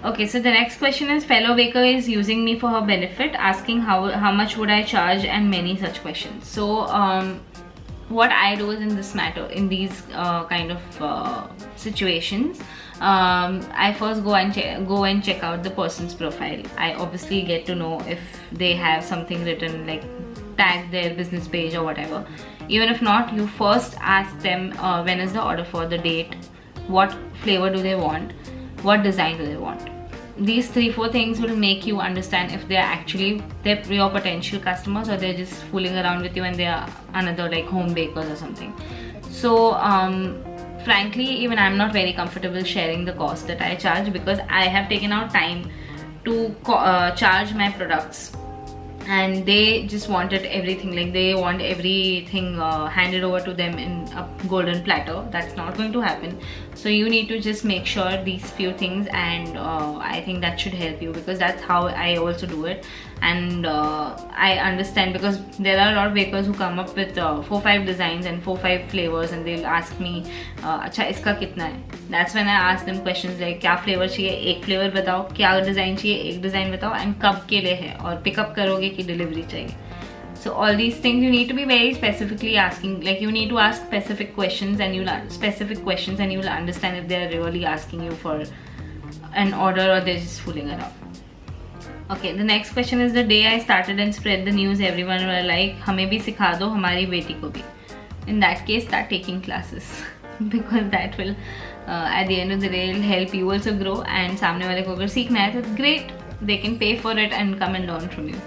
Okay, so the next question is, fellow baker is using me for her benefit, asking how much would I charge, and many such questions. So what I do is, in this matter, in these kind of situations, I first go and check out the person's profile. I obviously get to know if they have something written, like tag their business page or whatever. Even if not, you first ask them when is the order for, the date, what flavor do they want, what design do they want. These 3-4 things will make you understand if they're actually your potential customers, or they're just fooling around with you and they are another like home bakers or something. So frankly, even I'm not very comfortable sharing the cost that I charge, because I have taken out time to charge my products, and they just wanted everything, like they want everything handed over to them in a golden platter. That's not going to happen. So you need to just make sure these few things, and I think that should help you, because that's how I also do it. And I understand, because there are a lot of bakers who come up with 4-5 designs and 4-5 flavors, and they'll ask me, अच्छा इसका कितना है? That's when I ask them questions like, क्या flavor चाहिए? एक flavor बताओ, क्या design चाहिए? एक design बताओ, and कब के लिए है, और pick up करोगे कि delivery चाहिए? So all these things you need to be very specifically asking, like you need to ask specific questions, and you'll understand if they're really asking you for an order or they're just fooling around. Okay, the next question is, the day I started and spread the news, everyone were like, हमें भी सिखा दो, हमारी बेटी को भी. In that case, start taking classes because that will at the end of the day will help you also grow, and सामने वाले को अगर सीखना है तो great, they can pay for it and come and learn from you.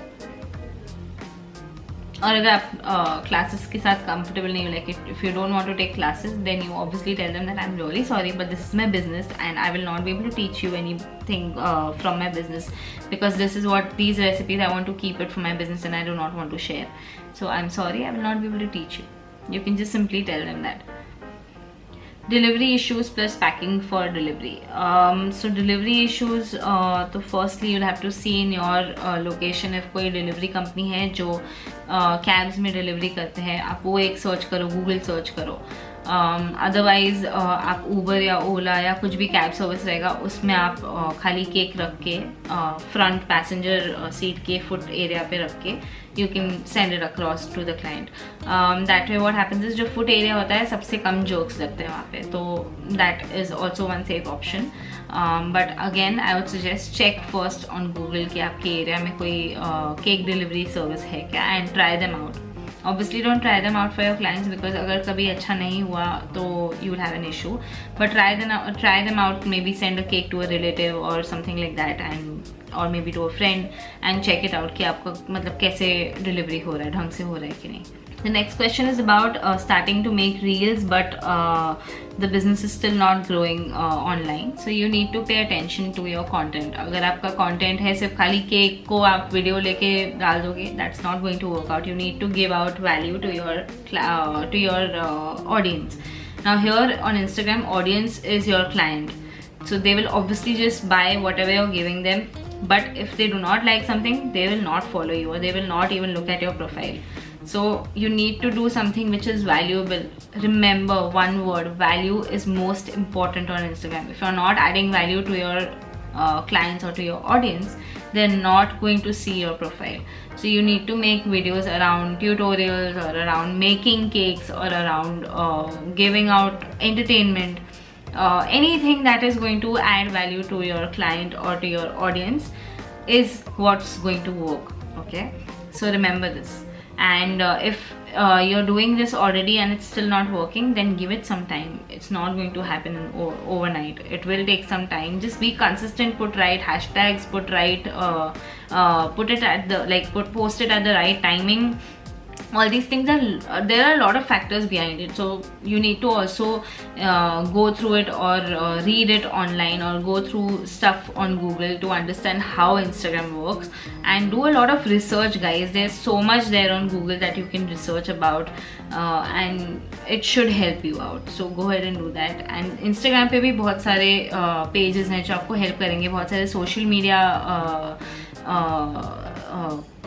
और अगर आप classes के साथ comfortable नहीं हो, like if you don't want to take classes, then you obviously tell them that I'm really sorry, but this is my business and I will not be able to teach you anything from my business, because this is what these recipes, I want to keep it for my business and I do not want to share. So I'm sorry, I will not be able to teach you. You can just simply tell them that. Delivery issues plus packing for delivery. So delivery issues, so firstly you'll have to see in your location if कोई delivery company है जो cabs में delivery करते हैं, आप वो एक search करो, Google search करो. अदरवाइज आप ऊबर या ओला या कुछ भी कैब सर्विस रहेगा, उसमें आप खाली केक रख के फ्रंट पैसेंजर सीट के फुट एरिया पे रख के you can send it across to the client. That way what happens is, जो फुट एरिया होता है सबसे कम जोक्स लगते हैं वहाँ पे, तो that is also one safe option. But again I would suggest check first on Google कि आपके एरिया में कोई केक डिलीवरी सर्विस है क्या, and try them out. Obviously don't try them out for your clients, because अगर कभी अच्छा नहीं हुआ तो you will have an issue. But try them out. Maybe send a cake to a relative or something like that, and or maybe to a friend, and check it out कि आपका मतलब कैसे delivery हो रहा है, ढंग से हो रहा है कि नहीं. The next question is about starting to make reels, but the business is still not growing online. So you need to pay attention to your content. अगर आपका content है सिर्फ खाली केक को आप वीडियो लेके डाल दोगे, that's not going to work out. You need to give out value to your audience. Now here on Instagram, audience is your client. So they will obviously just buy whatever you're giving them. But if they do not like something, they will not follow you, or they will not even look at your profile. So you need to do something which is valuable. Remember one word, value is most important on Instagram. If you're not adding value to your clients or to your audience, they're not going to see your profile. So you need to make videos around tutorials, or around making cakes, or around giving out entertainment. Anything that is going to add value to your client or to your audience is what's going to work. Okay, so remember this. And if you're doing this already and it's still not working, then give it some time. It's not going to happen overnight. It will take some time. Just be consistent, put right hashtags, put it at the post it at the right timing. All these things there are a lot of factors behind it, so you need to also go through it, or read it online, or go through stuff on Google to understand how Instagram works, and do a lot of research, guys. There's so much there on Google that you can research about, and it should help you out. So go ahead and do that. And Instagram पे भी बहुत सारे pages हैं जो आपको help करेंगे, बहुत सारे social media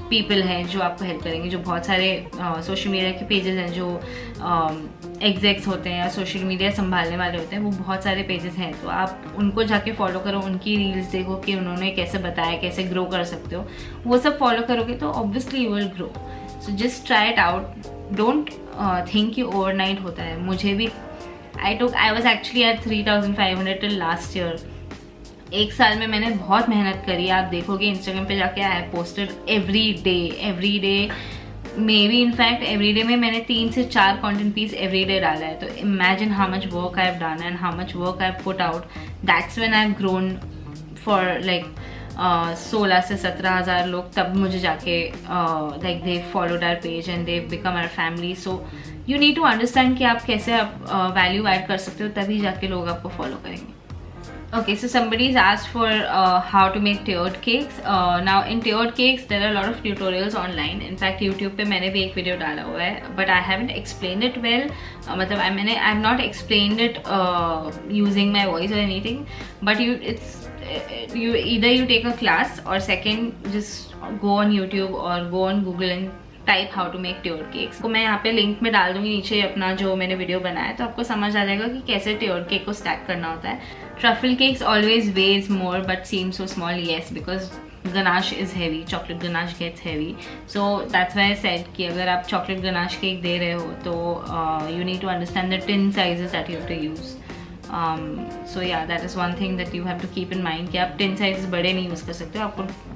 पीपल हैं जो आपको हेल्प करेंगे, जो बहुत सारे सोशल मीडिया के पेजेस हैं जो एग्जैक्ट्स होते हैं या सोशल मीडिया संभालने वाले होते हैं, वो बहुत सारे पेजेस हैं, तो आप उनको जाके फॉलो करो, उनकी रील्स देखो कि उन्होंने कैसे बताया कैसे ग्रो कर सकते हो, वो सब फॉलो करोगे तो obviously you will grow. So just try it out, don't think कि ओवरनाइट होता है. मुझे भी I was actually eight 3,500 till last year. एक साल में मैंने बहुत मेहनत करी. आप देखोगे इंस्टाग्राम पे जाके, I posted every day, may be in fact every day में मैंने 3 से 4 कंटेंट पीस एवरी डे डाला है. तो imagine how much work I have done and how much work I have put out. That's when I have grown for like 16 से 17,000 लोग. तब मुझे जाके like they followed our page and they become our family. So you need to understand कि आप कैसे value add कर सकते हो, तभी जाके लोग आपको फॉलो करेंगे. Okay, so somebody's asked for how to make tiered cakes. Now in tiered cakes there are a lot of tutorials online. In fact YouTube पे मैंने भी एक वीडियो डाला हुआ है, but I haven't explained it well. मतलब I've not explained it using my voice or anything. But either you take a class or second just go on YouTube or go on Google and type how to make tiered cakes. तो मैं यहाँ पे link में डाल दूंगी नीचे अपना जो मैंने वीडियो बनाया है, तो आपको समझ आ जाएगा कि कैसे ट्योर्ड केक को स्टैक करना होता है. Truffle cakes always weigh more but seem so small. Yes, because ganache is heavy, chocolate ganache gets heavy. So that's why I said कि अगर आप चॉकलेट गनाश केक दे रहे हो तो you need to understand the tin sizes that you have to use. So yeah that is one thing that you have to keep in mind कि आप tin size बड़े नहीं यूज़ कर सकते हो. आपको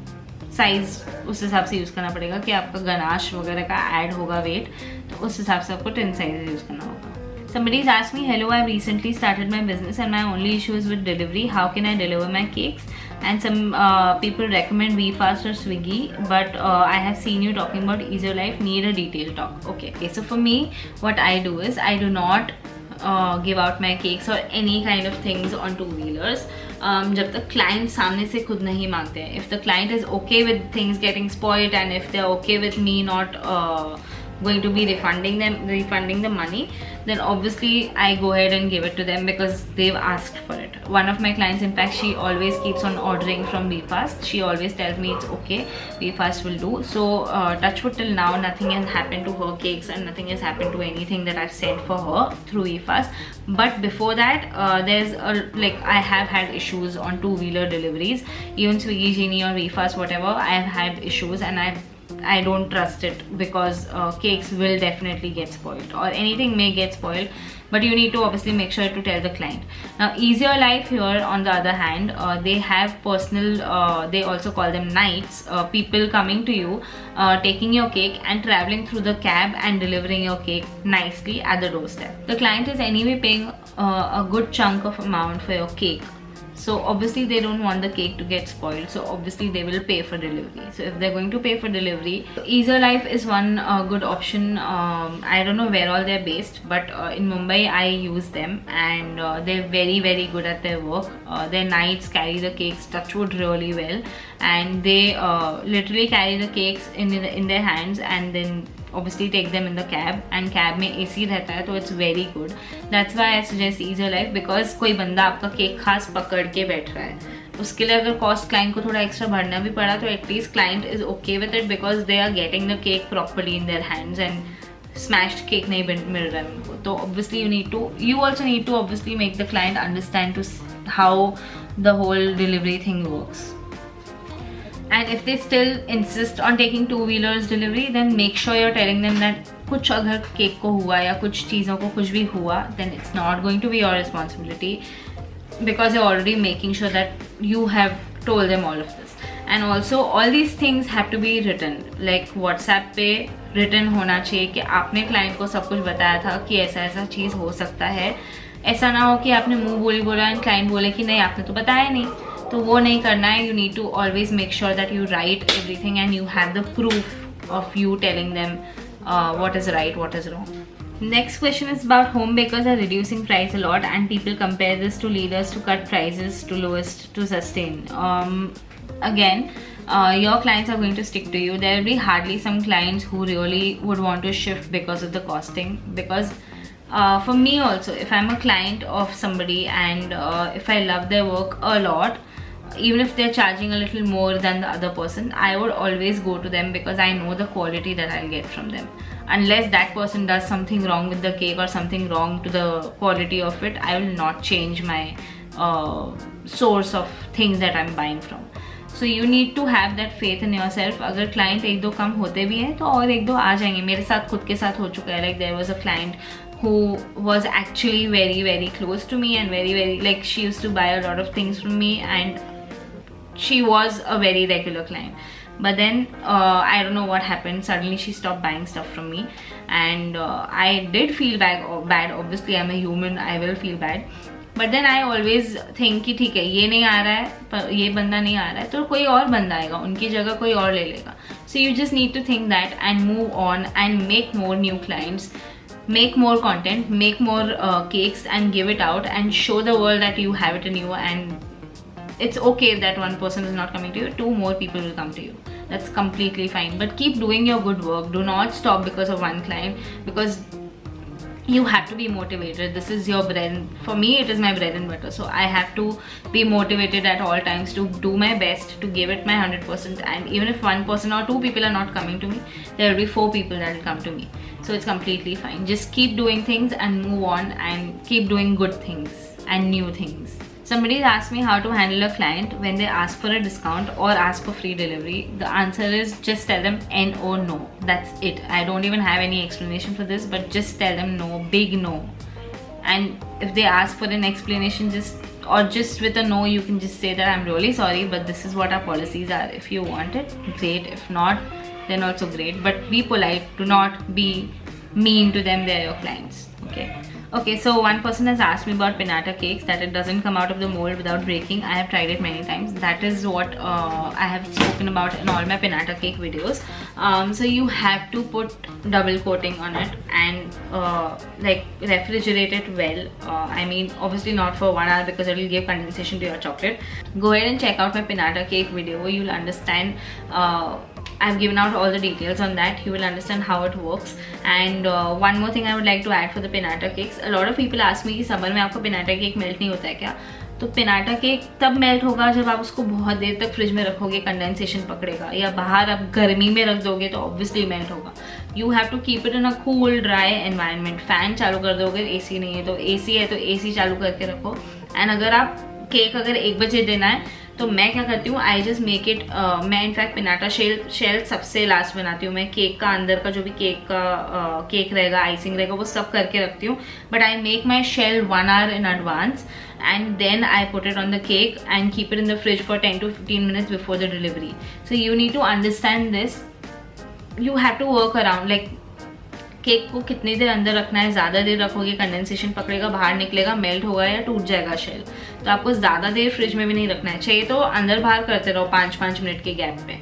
साइज उस हिसाब से यूज़ करना पड़ेगा कि आपका गनाश वगैरह का ऐड होगा वेट, तो उस हिसाब से आपको 10 साइज यूज़ करना होगा. Somebody's asked me, hello, I've recently started my business and my only issue is with delivery. How can I deliver my cakes? And some people recommend VFast or Swiggy, but I have seen you talking about Easier Life. Need a detailed talk. Okay, so for me, what I do is I do not give out my cakes or any kind of things on two-wheelers. जब तक client सामने से खुद नहीं मांगते हैं. If the client is okay with things getting spoiled and if they are okay with me not going to be refunding the money, then obviously I go ahead and give it to them because they've asked for it. One of my clients, in fact, she always keeps on ordering from VFast. She always tells me it's okay, VFast will do. So touch wood, till now nothing has happened to her cakes and nothing has happened to anything that I've sent for her through VFast. But before that, I have had issues on two-wheeler deliveries. Even Swiggy, Genie or VFast, whatever, I have had issues and I don't trust it because cakes will definitely get spoiled or anything may get spoiled, but you need to obviously make sure to tell the client. Now Easier Life here, on the other hand, they have personal, they also call them nights, people coming to you, taking your cake and traveling through the cab and delivering your cake nicely at the doorstep. The client is anyway paying a good chunk of amount for your cake. So obviously they don't want the cake to get spoiled, so obviously they will pay for delivery. So if they're going to pay for delivery, Easier Life is one good option. I don't know where all they're based, but in Mumbai I use them and they're very very good at their work. Their nights carry the cakes, touch wood, really well, and they literally carry the cakes in their hands and then obviously take them in the cab, and cab में AC रहता है, तो it's very good. That's why I suggest Easier Life, because कोई बंदा आपका cake खास पकड़ के बैठ रहा है, उसके लिए अगर कॉस्ट क्लाइंट को थोड़ा एक्स्ट्रा भरना भी पड़ा तो at least client is okay with it because they are getting the cake properly in their hands and smashed cake नहीं मिल रहा है उनको. तो obviously you also need to obviously make the client understand to how the whole delivery thing works. And if they still insist on taking two-wheelers delivery, then make sure you're telling them that कुछ अगर cake को हुआ या कुछ चीज़ों को कुछ भी हुआ, then it's not going to be your responsibility because you're already making sure that you have told them all of this. And also all these things have to be written, like WhatsApp पे written होना चाहिए कि आपने client को सब कुछ बताया था कि ऐसा ऐसा चीज़ हो सकता है. ऐसा ना हो कि आपने मुंह बोली बोला एंड क्लाइंट बोले कि नहीं आपने तो बताया नहीं, तो वो नहीं करना है. You need to always make sure that you write everything and you have the proof of you telling them what is right, what is wrong. Next question is about home bakers are reducing price a lot and people compare this to leaders to cut prices to lowest to sustain. Again, your clients are going to stick to you. There will be hardly some clients who really would want to shift because of the costing, because for me also, if I'm a client of somebody and if I love their work a lot, even if they're charging a little more than the other person, I would always go to them because I know the quality that I'll get from them. Unless that person does something wrong with the cake or something wrong to the quality of it, I will not change my source of things that I'm buying from. So you need to have that faith in yourself. अगर client एक दो कम होते भी हैं तो और एक दो आ जाएंगे. मेरे साथ खुद के साथ हो चुका है. Like there was a client who was actually very very close to me and very like she used to buy a lot of things from me and she was a very regular client. But then I don't know what happened. Suddenly she stopped buying stuff from me and I did feel bad. Obviously I'm a human, I will feel bad. But then I always think कि ठीक है ये नहीं आ रहा है पर ये बंदा नहीं आ रहा है तो कोई और बंदा आएगा, उनकी जगह कोई और ले लेगा. So you just need to think that and move on and make more new clients, make more content, make more cakes and give it out and show the world that you have it in you. And it's okay if that one person is not coming to you, 2 more people will come to you. That's completely fine. But keep doing your good work. Do not stop because of one client, because you have to be motivated. This is your bread. For me, it is my bread and butter. So I have to be motivated at all times to do my best, to give it my 100%. And even if 1 person or 2 people are not coming to me, there will be 4 people that will come to me. So it's completely fine. Just keep doing things and move on and keep doing good things and new things. Somebody asked me how to handle a client when they ask for a discount or ask for free delivery. The answer is just tell them no, no. That's it. I don't even have any explanation for this, but just tell them no, big no. And if they ask for an explanation, just with a no, you can just say that I'm really sorry, but this is what our policies are. If you want it, great. If not, then also great. But be polite. Do not be mean to them. They're your clients. Okay, so one person has asked me about pinata cakes, that it doesn't come out of the mold without breaking. I have tried it many times. That is what I have spoken about in all my pinata cake videos. So you have to put double coating on it and like refrigerate it well. I mean, obviously not for 1 hour because it will give condensation to your chocolate. Go ahead and check out my pinata cake video. You'll understand. I've given out all the details on that. You will understand how it works. And one more thing I would like to add for the pinata cakes. A lot of people ask me कि summer में आपका pinata cake melt नहीं होता है क्या? तो pinata cake तब melt होगा जब आप उसको बहुत देर तक फ्रिज में रखोगे, कंडेंसेशन पकड़ेगा, या बाहर आप गर्मी में रख दोगे तो obviously melt होगा. You have to keep it in a cool, dry environment. Fan चालू कर दोगे, AC नहीं है तो AC है तो AC चालू करके रखो. And अगर आप केक अगर 1 बजे देना है तो मैं क्या करती हूँ, आई जस्ट मेक इट, मैं इनफैक्ट पिनाटा शेल सबसे लास्ट बनाती हूँ. मैं केक का अंदर का जो भी केक रहेगा, आइसिंग रहेगा, वो सब करके रखती हूँ. But I make my shell 1 hour in advance and then I put it on the cake and keep it in the fridge for 10 to 15 minutes before the delivery. So you need to understand this. You have to work around, like cake को कितनी देर अंदर रखना है. ज़्यादा देर रखोगे condensation पकड़ेगा, बाहर निकलेगा, मेल्ट होगा या टूट जाएगा शेल. तो आपको ज़्यादा देर फ्रिज में भी नहीं रखना है. चाहिए तो अंदर बाहर करते रहो 5-5 मिनट के गैप पे,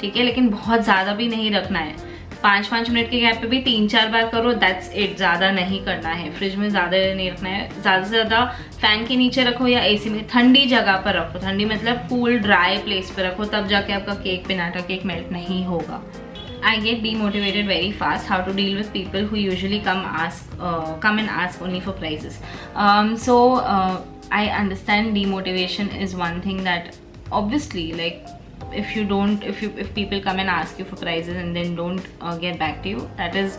ठीक है, लेकिन बहुत ज़्यादा भी नहीं रखना है. 5-5 मिनट के गैप पे भी 3-4 बार करो, दैट्स इट. ज़्यादा नहीं करना है. फ्रिज में ज़्यादा देर नहीं रखना है. ज़्यादा से ज़्यादा फैन के नीचे रखो या AC में, ठंडी जगह पर रखो. ठंडी मतलब कूल ड्राई प्लेस पर रखो, तब जाके आपका केक, पिनाटा केक मेल्ट नहीं होगा. I get demotivated very fast. How to deal with people who usually come and ask only for prices. I understand demotivation is one thing that obviously, like, if people come and ask you for prices and then don't get back to you, that is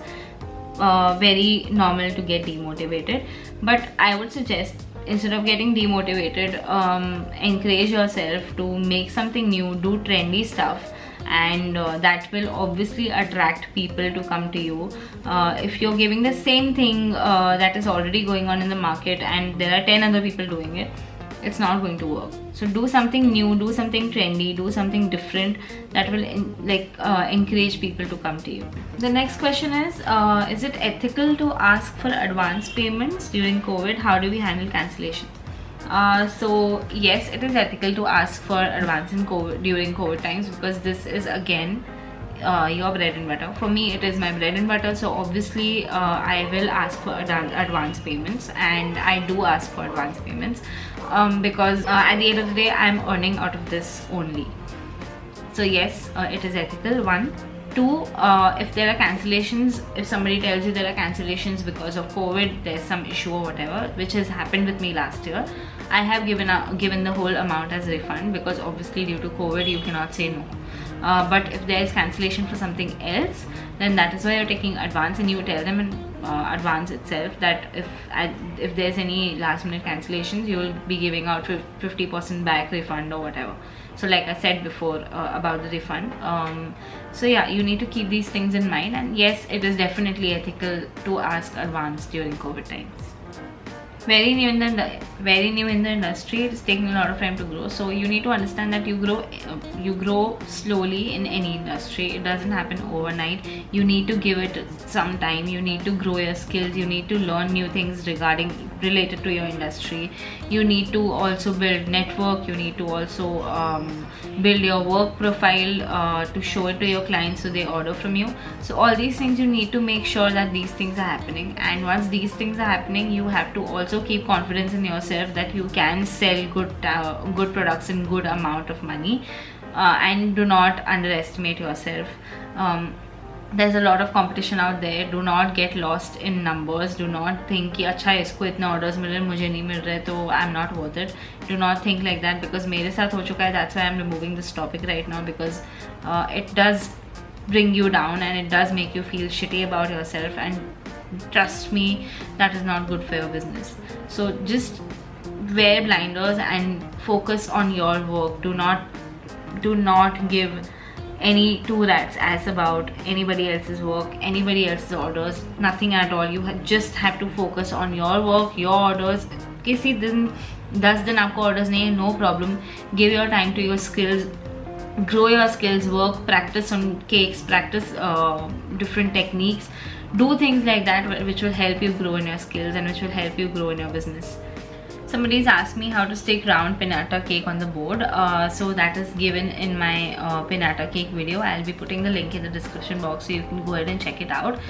very normal to get demotivated. But I would suggest, instead of getting demotivated, encourage yourself to make something new, do trendy stuff, and that will obviously attract people to come to you. If you're giving the same thing that is already going on in the market and there are 10 other people doing it, it's not going to work. So do something new, do something trendy, do something different that will encourage people to come to you. The next question is it ethical to ask for advance payments during COVID? How do we handle cancellation? So yes, it is ethical to ask for advance in during COVID times, because this is again your bread and butter. For me, it is my bread and butter, so obviously I will ask for advance payments, and I do ask for advance payments because at the end of the day, I'm earning out of this only. So yes, it is ethical. 1. 2, if there are cancellations, if somebody tells you there are cancellations because of COVID, there's some issue or whatever, which has happened with me last year, I have given the whole amount as refund, because obviously due to COVID you cannot say no. But if there is cancellation for something else, then that is why you're taking advance, and you tell them in advance itself that if there's any last minute cancellations, you will be giving out 50% back refund or whatever. So like I said before about the refund, so yeah, you need to keep these things in mind. And yes, it is definitely ethical to ask advance during COVID times. Very new in the industry, it is taking a lot of time to grow. So you need to understand that you grow slowly in any industry. It doesn't happen overnight. You need to give it some time. You need to grow your skills. You need to learn new things related to your industry. You need to also build network. You need to also build your work profile to show it to your clients so they order from you. So all these things, you need to make sure that these things are happening. And once these things are happening, you have to also keep confidence in yourself that you can sell good products in good amount of money, and do not underestimate yourself. There's a lot of competition out there. Do not get lost in numbers. Do not think कि अच्छा इसको इतने orders मिल रहे मुझे नहीं मिल रहे तो I'm not worth it. Do not think like that, because मेरे साथ हो चुका है. That's why I'm removing this topic right now, because it does bring you down and it does make you feel shitty about yourself, and trust me, that is not good for your business. So just wear blinders and focus on your work. Do not give any two rats ass about anybody else's work, anybody else's orders, nothing at all. You just have to focus on your work, your orders. किसी दिन 10 दिन आपको orders नहीं है, no problem. Give your time to your skills, grow your skills, work, practice on cakes, practice different techniques. Do things like that which will help you grow in your skills and which will help you grow in your business. Somebody's asked me how to stick round pinata cake on the board. So that is given in my pinata cake video. I'll be putting the link in the description box so you can go ahead and check it out.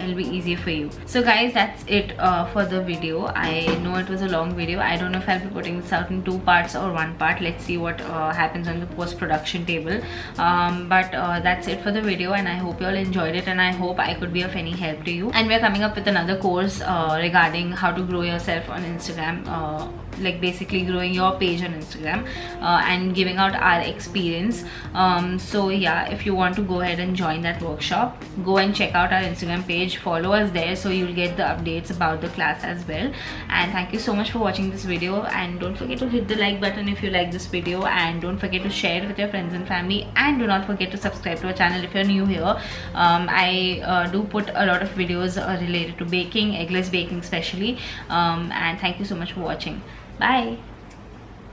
It'll be easy for you. So guys, that's it for the video. I know it was a long video. I don't know if I'll be putting this out in 2 parts or 1 part. Let's see what happens on the post-production table. But that's it for the video, and I hope you all enjoyed it, and I hope I could be of any help to you. And we're coming up with another course regarding how to grow yourself on Instagram. Like basically growing your page on Instagram and giving out our experience. So yeah, if you want to go ahead and join that workshop, go and check out our Instagram page, follow us there so you'll get the updates about the class as well. And thank you so much for watching this video, and don't forget to hit the like button if you like this video, and don't forget to share it with your friends and family, and do not forget to subscribe to our channel if you're new here. I do put a lot of videos related to baking, eggless baking especially, and thank you so much for watching. Bye.